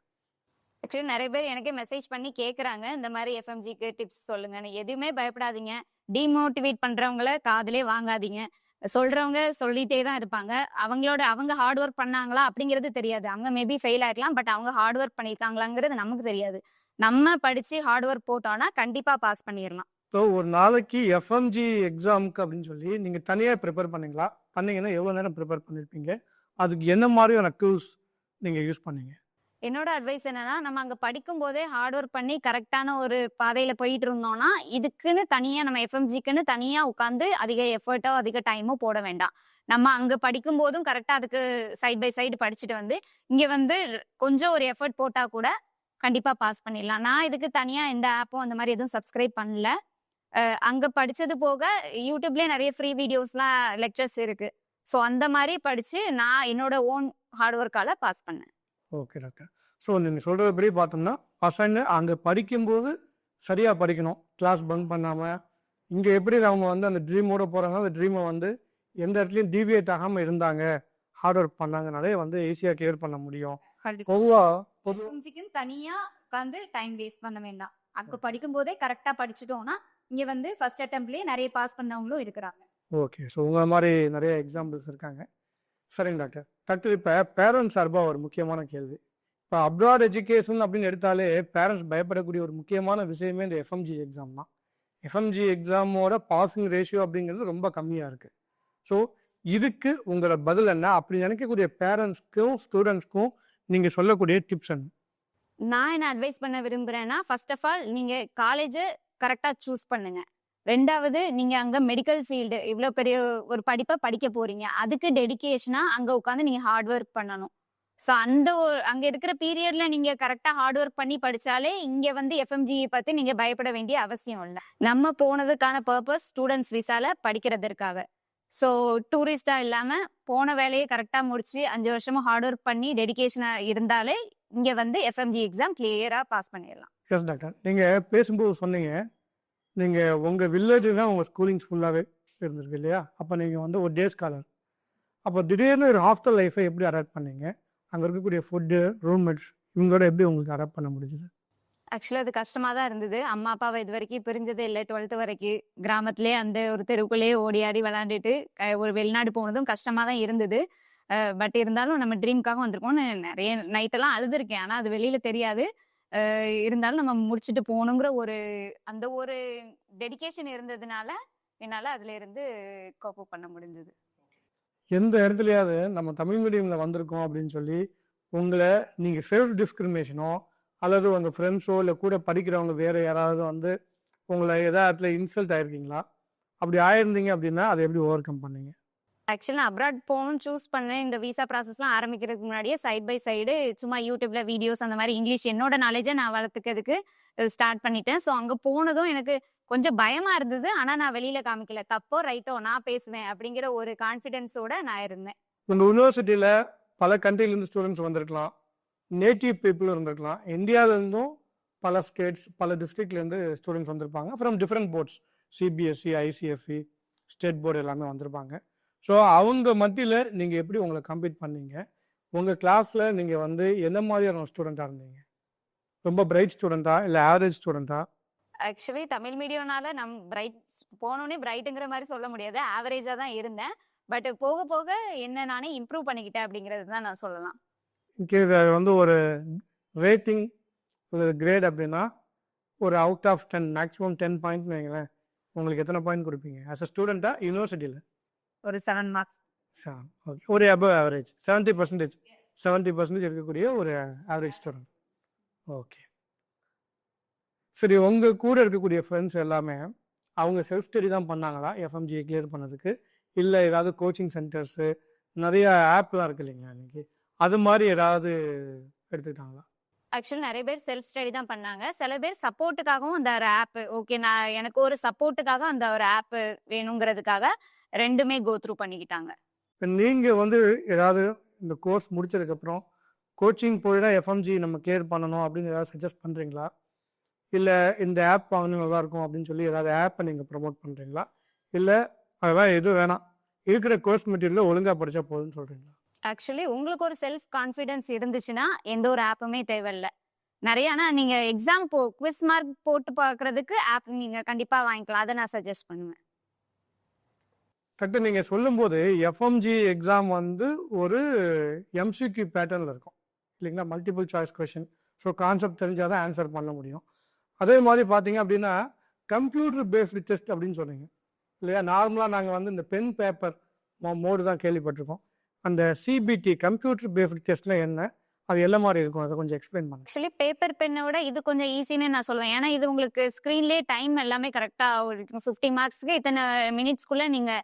ஆக்சுவலி நிறைய பேர் எனக்கே மெசேஜ் பண்ணி கேட்குறாங்க, இந்த மாதிரி எஃப்எம்ஜிக்கு டிப்ஸ் சொல்லுங்கன்னு. எதுவுமே பயப்படாதீங்க. டிமோட்டிவேட் பண்றவங்கள காதுலே வாங்காதீங்க. சொல்றவங்க சொல்லிட்டே தான் இருப்பாங்க. அவங்க ஹார்ட் ஒர்க் பண்ணாங்களா அப்படிங்கிறது தெரியாது. அவங்க மேபி ஃபெயில் ஆயிருக்கலாம். பட் அவங்க ஹார்ட் ஒர்க் பண்ணியிருக்காங்களாங்கிறது நமக்கு தெரியாது. நம்ம படிச்சு ஹார்ட் ஒர்க் போட்டோம்னா கண்டிப்பா பாஸ் பண்ணிடலாம். ஸோ ஒரு நாளைக்கு எஃப்எம்ஜி எக்ஸாமுக்கு அப்படின்னு சொல்லி நீங்கள் தனியாக ப்ரிப்பேர் பண்ணீங்களா? பண்ணீங்கன்னா எவ்வளோ நேரம் ப்ரிப்பேர் பண்ணியிருப்பீங்க? அதுக்கு என்ன மாதிரியான டூல்ஸ் நீங்கள் யூஸ் பண்ணீங்க? என்னோட அட்வைஸ் என்னன்னா, நம்ம அங்க படிக்கும் போதே ஹார்ட் ஒர்க் பண்ணி கரெக்டான ஒரு பாதையில போயிட்டு இருந்தோம்னா, இதுக்குன்னு தனியா நம்ம எஃப்எம்ஜிக்குன்னு தனியா உட்காந்து அதிக எஃபர்ட்டோ அதிக டைமோ போட வேண்டாம். நம்ம அங்க படிக்கும் போதும் கரெக்டா அதுக்கு சைட் பை சைடு படிச்சுட்டு வந்து இங்க வந்து கொஞ்சம் ஒரு எஃபர்ட் போட்டா கூட கண்டிப்பா பாஸ் பண்ணிடலாம். நான் இதுக்கு தனியா எந்த ஆப்பும் அந்த மாதிரி எதுவும் சப்ஸ்கிரைப் பண்ணல. அங்க படிச்சது போக யூடியூப்லயே நிறைய ஃப்ரீ வீடியோஸ்லாம் லெக்சர்ஸ் இருக்கு. ஸோ அந்த மாதிரி படிச்சு நான் என்னோட ஓன் ஹார்ட் ஒர்க்கால பாஸ் பண்ணேன். Okay doctor. ஸோ நீங்கள் சொல்கிறபடி பார்த்தோம்னா பசங்க அங்கே படிக்கும்போது சரியாக படிக்கணும், கிளாஸ் பங்க் பண்ணாமல். இங்கே எப்படி அவங்க வந்து அந்த ட்ரீமோட போகிறாங்க, அந்த ட்ரீமை வந்து எந்த இடத்துலையும் டீவியேட் ஆகாமல் இருந்தாங்க, ஹார்ட் ஒர்க் பண்ணாங்கனாலே வந்து ஈஸியாக கிளியர் பண்ண முடியும். எஃப்எம்ஜிக்குன்னு தனியா உட்காந்து டைம் வேஸ்ட் பண்ண வேண்டாம். அங்க படிக்கும் போதே கரெக்டா படிச்சுட்டோம்னா இங்க வந்து ஃபர்ஸ்ட் அட்டெம்ப்ட்லயே நிறைய பாஸ் பண்ணவங்களும் இருக்கிறாங்க. ஓகே. ஸோ உங்களை மாதிரி நிறைய எக்ஸாம்பிள்ஸ் இருக்காங்க. சரிங்க டாக்டர். டாக்டர், இப்போ பேரண்ட்ஸ் சார்பாக ஒரு முக்கியமான கேள்வி. இப்போ அப்ராட் எஜுகேஷன் அப்படின்னு எடுத்தாலே பேரண்ட்ஸ் பயப்படக்கூடிய ஒரு முக்கியமான விஷயமே இந்த எஃப்எம்ஜி எக்ஸாம் தான். எஃப்எம்ஜி எக்ஸாமோட பாசிங் ரேஷியோ அப்படிங்கிறது ரொம்ப கம்மியாக இருக்குது. ஸோ இதுக்கு உங்களோட பதில் என்ன? அப்படி நினைக்கக்கூடிய பேரண்ட்ஸ்க்கும் ஸ்டூடெண்ட்ஸ்க்கும் நீங்கள் சொல்லக்கூடிய டிப்ஸ் என்ன? நான் என்ன அட்வைஸ் பண்ண விரும்புறேன்னா, ஃபர்ஸ்ட் ஆஃப் ஆல் நீங்க காலேஜ் கரெக்டா சூஸ் பண்ணுங்க. 2வது நீங்க அங்க மெடிக்கல் ஃபீல்டு இவ்வளோ பெரிய ஒரு படிப்பை படிக்க போறீங்க. அதுக்கு டெடிகேஷனா அங்க உட்காந்து நீங்க ஹார்ட் ஒர்க் பண்ணணும். ஸோ அங்க இருக்கிற பீரியட்ல நீங்க கரெக்டா ஹார்ட் ஒர்க் பண்ணி படிச்சாலே இங்க வந்து எஃப்எம்ஜியை பத்தி நீங்க பயப்பட வேண்டிய அவசியம் இல்லை. நம்ம போனதுக்கான பர்பஸ் ஸ்டூடெண்ட்ஸ் விசால படிக்கிறதுக்காக. ஸோ டூரிஸ்டா இல்லாம போன வேலையை கரெக்டா முடிச்சு 5 வருஷமும் ஹார்ட் ஒர்க் பண்ணி டெடிகேஷனா இருந்தாலே இங்க வந்து எஃப்எம்ஜி எக்ஸாம் கிளியரா பாஸ் பண்ணிடலாம். Yes doctor. நீங்கள் பேசும்போது சொன்னீங்க, நீங்கள் உங்கள் வில்லேஜ் தான் உங்கள் ஸ்கூலிங்ஸ் ஃபுல்லாகவே இருந்திருக்கு இல்லையா? அப்போ நீங்கள் வந்து ஒரு டே ஸ்காலர். அப்போ திடீர்னு ஒரு ஹாஸ்டல் லைஃப்பை எப்படி அடாப்ட் பண்ணீங்க? அங்கே இருக்கக்கூடிய ஃபுட்டு, ரூம்மேட்ஸ் இவங்களோட எப்படி உங்களுக்கு அடாப்ட் பண்ண முடிஞ்சுது? ஆக்சுவலா அது கஷ்டமா தான் இருந்தது. அம்மா, அப்பாவ இதுவரைக்கும் பிரிஞ்சதே இல்ல. 12th வரைக்கும் கிராமத்திலேயே அந்த ஒரு தெருவுக்குள்ளேயே ஓடி ஆடி விளையாண்டுட்டு, ஒரு வெளிநாடு போனதும் கஷ்டமா தான் இருந்தது. பட் இருந்தாலும் நம்ம ட்ரீம்க்காக வந்திருக்கோம். நெறைய நைட்டெல்லாம் அழுதுருக்கேன். ஆனா அது வெளியில தெரியாது. இருந்தாலும் நம்ம முடிச்சுட்டு போகணுங்கிற அந்த ஒரு டெடிகேஷன் இருந்ததுனால, என்னால அதுல இருந்து கோப் அப் பண்ண முடிஞ்சது. எந்த இடத்துலயாவது நம்ம தமிழ் மீடியம்ல வந்திருக்கோம் அப்படின்னு சொல்லி உங்களை நீங்கள் செல்ஃப் டிஸ்கிரிமினேஷனோ அல்லது உங்கள் ஃப்ரெண்ட்ஸோ இல்லை கூட படிக்கிறவங்க வேறு யாராவது வந்து உங்களை எதாவது இடத்துல இன்சல்ட் ஆயிருக்கீங்களா? அப்படி ஆயிருந்தீங்க அப்படின்னா அதை எப்படி ஓவர் கம் பண்ணீங்க? ஆக்சுவலா நான் அப்ராட் போகணும்னு சூஸ் பண்ணேன். இந்த விசா ப்ராசஸ்லாம் ஆரம்பிக்கிறதுக்கு முன்னாடியே சைட் பை சைடு சும்மா யூடியூப்ல வீடியோஸ் அந்த மாதிரி இங்கிலீஷ் என்னோட நாலேஜை நான் வளர்த்துக்கிறதுக்கு ஸ்டார்ட் பண்ணிட்டேன். ஸோ அங்கே போனதும் எனக்கு கொஞ்சம் பயமா இருந்தது. ஆனா நான் வெளியில காமிக்கல. தப்போ ரைட்டோ நான் பேசுவேன் அப்படிங்கிற ஒரு கான்ஃபிடென்ஸோட நான் இருந்தேன். உங்கள் யூனிவர்சிட்டியில் பல கண்ட்ரிலேருந்து ஸ்டூடெண்ட்ஸ் வந்திருக்கலாம், நேட்டிவ் பீப்புளும் இருந்திருக்கலாம், இந்தியாவிலேருந்தும் பல ஸ்டேட்ஸ் பல டிஸ்ட்ரிக்ட்லேருந்து ஸ்டூடெண்ட்ஸ் வந்திருப்பாங்க. From different boards, CBSE, ICSE, state board எல்லாமே வந்திருப்பாங்க. ஸோ அவங்க மத்தியில் நீங்கள் எப்படி உங்களை கம்ப்ளீட் பண்ணீங்க? உங்கள் கிளாஸில் நீங்கள் வந்து எந்த மாதிரியான ஸ்டூடெண்ட்டாக இருந்தீங்க? ரொம்ப பிரைட் ஸ்டூடெண்ட்டா இல்லை ஆவரேஜ் ஸ்டூடெண்ட்டா? ஆக்சுவலி தமிழ் மீடியம்னால பிரைட் போனோடனே பிரைட்டுங்கிற மாதிரி சொல்ல முடியாது. ஆவரேஜா தான் இருந்தேன். பட் போக போக என்ன நானே இம்ப்ரூவ் பண்ணிக்கிட்டேன் அப்படிங்கிறது தான் நான் சொல்லலாம். இது வந்து ஒரு ரேட்டிங் ஒரு கிரேட் அப்படின்னா ஒரு அவுட் ஆஃப் 10 மேக்ஸிமம் 10 பாயிண்ட் வைங்களேன், உங்களுக்கு எத்தனை பாயிண்ட் கொடுப்பீங்க ஆஸ் அ ஸ்டூடெண்ட்டா யூனிவர்சிட்டியில்? ஒரு 7 மார்க்ஸ். ஓகே, ஒரு அபவ் ஆவரேஜ் 70% இருக்கக்கூடிய ஒரு ஆவரேஜ் ஸ்டூடெண்ட். ஓகே, சரி. உங்கள் கூட இருக்கக்கூடிய ஃப்ரெண்ட்ஸ் எல்லாமே அவங்க செல்ஃப் ஸ்டடி தான் பண்ணாங்களா எஃப்எம்ஜியை கிளியர் பண்ணதுக்கு? இல்லை ஏதாவது கோச்சிங் சென்டர்ஸு நிறைய ஆப்லாம் இருக்கு இல்லைங்களா இன்னைக்கு, அது மாதிரி ஏதாவது எடுத்துக்கிட்டாங்களா? ஆக்சுவலி நிறைய பேர் செல்ஃப் ஸ்டடி தான் பண்ணாங்க. சில பேர் சப்போர்ட்டுக்காகவும் அந்த ஒரு ஆப் ஓகே நான் எனக்கு ஒரு சப்போர்ட்டுக்காக அந்த ஒரு ஆப் வேணுங்கிறதுக்காக ரெண்டுமே கோ த்ரூ பண்ணிக்கிட்டாங்க. இப்போ நீங்கள் வந்து ஏதாவது இந்த கோர்ஸ் முடிச்சதுக்கப்புறம் கோச்சிங் போய் தான் எஃப்எம்ஜி நம்ம கிளியர் பண்ணணும் அப்படின்னு ஏதாவது சஜஸ்ட் பண்ணுறீங்களா? இல்லை இந்த ஆப் வாங்கினா நல்லா இருக்கும் அப்படின்னு சொல்லி ஏதாவது ஆப்பை நீங்கள் ப்ரமோட் பண்ணுறீங்களா? இல்லை அதெல்லாம் எதுவும் வேணாம், இருக்கிற கோர்ஸ் மெட்டீரியலில் ஒழுங்காக படித்தா போதும்னு சொல்கிறீங்களா? ஆக்சுவலி உங்களுக்கு ஒரு செல்ஃப் கான்ஃபிடன்ஸ் இருந்துச்சுன்னா எந்த ஒரு ஆப்புமே தேவையில்லை. நிறைய ஆனால் நீங்கள் எக்ஸாம் குவிஸ் மார்க் போட்டு பார்க்குறதுக்கு ஆப் நீங்கள் கண்டிப்பாக வாங்கிக்கலாம். அதை நான் சஜஸ்ட் பண்ணுவேன். கரெக்டாக நீங்கள் சொல்லும்போது எஃப்எம்ஜி எக்ஸாம் வந்து ஒரு எம்சிக்யூ பேட்டர்னில் இருக்கும் இல்லைங்களா, multiple choice question. So concept தெரிஞ்சால் தான் ஆன்சர் பண்ண முடியும். அதே மாதிரி பார்த்தீங்க அப்படின்னா கம்ப்யூட்டர் பேஸ்டு டெஸ்ட் அப்படின்னு சொன்னீங்க இல்லையா? நார்மலாக நாங்கள் வந்து இந்த பென் பேப்பர் மோடு தான் கேள்விப்பட்டிருக்கோம். அந்த சிபிடி கம்ப்யூட்டர் பேஸ்டு டெஸ்ட்ல என்ன, அது எல்லா மாதிரி இருக்கும், அதை கொஞ்சம் எக்ஸ்பிளைன் பண்ணுங்க. ஆக்சுவலி பேப்பர் பெண்ணை விட இது கொஞ்சம் ஈஸின்னு நான் சொல்லுவேன். ஏன்னா இது உங்களுக்கு ஸ்க்ரீன்லேயே டைம் எல்லாமே கரெக்டாக இருக்கும். 50 மார்க்ஸ்க்கு இத்தனை மினிட்ஸ்க்குள்ளே நீங்கள்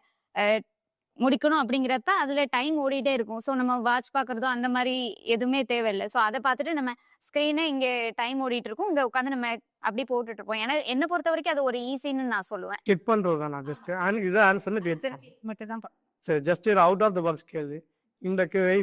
முடிக்கணும் அப்படிங்கிறப்ப அதில் டைம் ஓடிட்டே இருக்கும். ஸோ நம்ம வாட்ச் பார்க்குறதோ அந்த மாதிரி எதுவுமே தேவையில்லை. ஸோ அதை பார்த்துட்டு நம்ம ஸ்க்ரீனே இங்கே டைம் ஓடிட்டு இருக்கும், இங்கே உட்காந்து நம்ம அப்படி போட்டுட்டு இருப்போம். ஏன்னா என்னை பொறுத்த வரைக்கும் அது ஒரு ஈஸின்னு நான் சொல்லுவேன். செக் பண்ணுறது தான் நான் ஜஸ்ட் இதான் ஆன்சர்னு மட்டும் தான். சரி, ஜஸ்ட் ஒரு அவுட் ஆஃப் த பாக்ஸ் கேள்வி.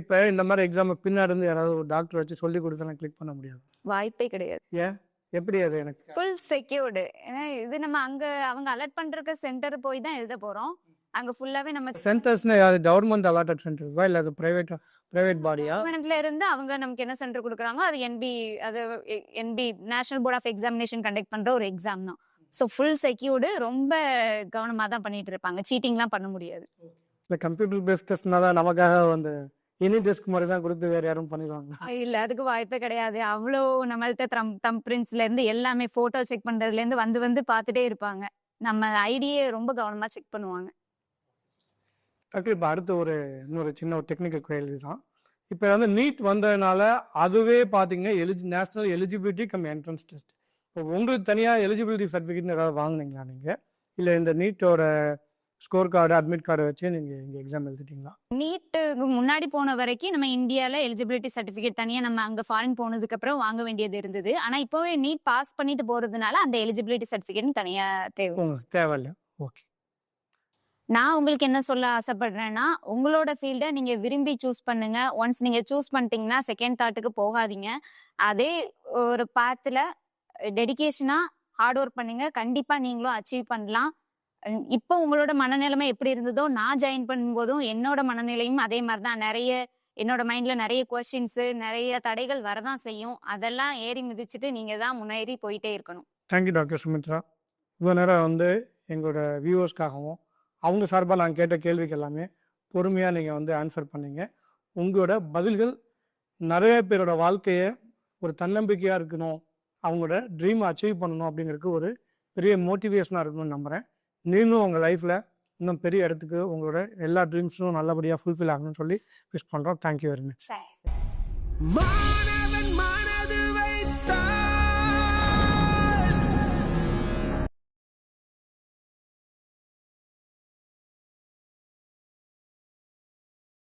இப்போ இந்த மாதிரி எக்ஸாம் பின்னாடி இருந்து யாராவது ஒரு டாக்டர் வச்சு சொல்லி கொடுத்தா நான் கிளிக் பண்ண முடியாது? வாய்ப்பே கிடையாது. ஏன், எப்படி? அது எனக்கு ஃபுல் செக்யூர்டு. ஏன்னா இது நம்ம அங்கே அவங்க அலர்ட் பண்ணுறதுக்கு சென்டர் போய் தான் எழுத போகிறோம். அங்கே ஃபுல்லாகவே நம்ம சென்டர்ஸ்னா யாரு, கவர்மெண்ட் அலாட்டட் சென்டர்வா இல்லை அது பிரைவேட் பாடியா? கவர்மெண்ட்ல இருந்து அவங்க நமக்கு என்ன சென்டர் கொடுக்குறாங்களோ அது NB national board of examination conduct பண்ணுற ஒரு எக்ஸாம் தான். ஸோ ஃபுல் செக்யூர்டு, ரொம்ப கவனமாக தான் பண்ணிட்டு இருப்பாங்க. சீட்டிங்லாம் பண்ண முடியாது. இல்லை கம்ப்யூட்டர் பேஸ்ட் டெஸ்ட்னா தான் நமக்காக வந்து எனி டெஸ்க் மாதிரி தான் கொடுத்து வேறு யாரும் பண்ணிடுவாங்க? இல்லை, அதுக்கு வாய்ப்பே கிடையாது. அவ்வளோ நம்மள்ட்ட தம் பிரிண்ட்ஸ்லேருந்து எல்லாமே ஃபோட்டோ செக் பண்ணுறதுலேருந்து வந்து பார்த்துட்டே இருப்பாங்க. நம்ம ஐடியை ரொம்ப கவனமாக செக் பண்ணுவாங்க. இப்போ அடுத்து இன்னொரு சின்ன ஒரு டெக்னிக்கல் கேள்வி தான். இப்போ வந்து நீட் வந்ததுனால அதுவே பார்த்தீங்கன்னா national eligibility come entrance test. இப்போ உங்களுக்கு தனியாக எலிஜிபிலிட்டி சர்டிஃபிகேட்னு ஏதாவது வாங்கினீங்களா நீங்கள்? இல்லை இந்த நீட்டோட ஸ்கோர் கார்டு அட்மிட் கார்டை வச்சு நீங்கள் இங்கே எக்ஸாம் எழுதிட்டீங்களா? நீட்டுக்கு முன்னாடி போன வரைக்கும் நம்ம இந்தியாவில் எலிஜிபிலிட்டி சர்டிஃபிகேட் தனியாக நம்ம அங்கே ஃபாரின் போனதுக்கப்புறம் வாங்க வேண்டியது இருந்தது. ஆனால் இப்போ நீட் பாஸ் பண்ணிட்டு போகிறதுனால அந்த எலிஜிபிலிட்டி சர்டிஃபிகேட் தனியாக தேவையில்லை. ஓகே, நான் உங்களுக்கு என்ன சொல்ல ஆசைப்படுறேன்னா, உங்களோட ஃபீல்டை நீங்கள் விரும்பி சூஸ் பண்ணுங்க. ஒன்ஸ் நீங்கள் சூஸ் பண்ணிட்டீங்கன்னா செகண்ட் தாட்டுக்கு போகாதீங்க. அதே ஒரு பாத்தில் டெடிகேஷனாக ஹார்ட் ஒர்க் பண்ணுங்க. கண்டிப்பாக நீங்களும் அச்சீவ் பண்ணலாம். இப்போ உங்களோட மனநிலைமை எப்படி இருந்ததோ, நான் ஜாயின் பண்ணும்போதும் என்னோட மனநிலையும் அதே மாரி தான். என்னோட மைண்ட்ல நெறைய கொஸ்டின்ஸு, நெறைய தடைகள் வரதான் செய்யும். அதெல்லாம் ஏறி மிதிச்சுட்டு நீங்க தான் முன்னேறி போயிட்டே இருக்கணும். Thank you doctor Sumitra. இவ்வளோ நேரம் வந்து எங்களோட வியூவர்ஸ்க்காகவும், அவங்க சார்பா நான் கேட்ட கேள்விக்கு எல்லாமே பொறுமையா நீங்க வந்து ஆன்சர் பண்ணீங்க. உங்களோட பதில்கள் நெறைய பேரோட வாழ்க்கைய ஒரு தன்னம்பிக்கையா இருக்கணும், அவங்களோட ட்ரீம அச்சீவ் பண்ணணும் அப்படிங்கிறதுக்கு ஒரு பெரிய மோட்டிவேஷனா இருக்கும்னு நம்புறேன். நீங்களும் உங்க லைஃப்ல இன்னும் பெரிய இடத்துக்கு உங்களோட எல்லா ட்ரீம்ஸும் நல்லபடியா ஃபுல்ஃபில் ஆகணும்னு சொல்லி விஷ் பண்றோம். Thank you very much. தேங்க்ஸ். மாணவன்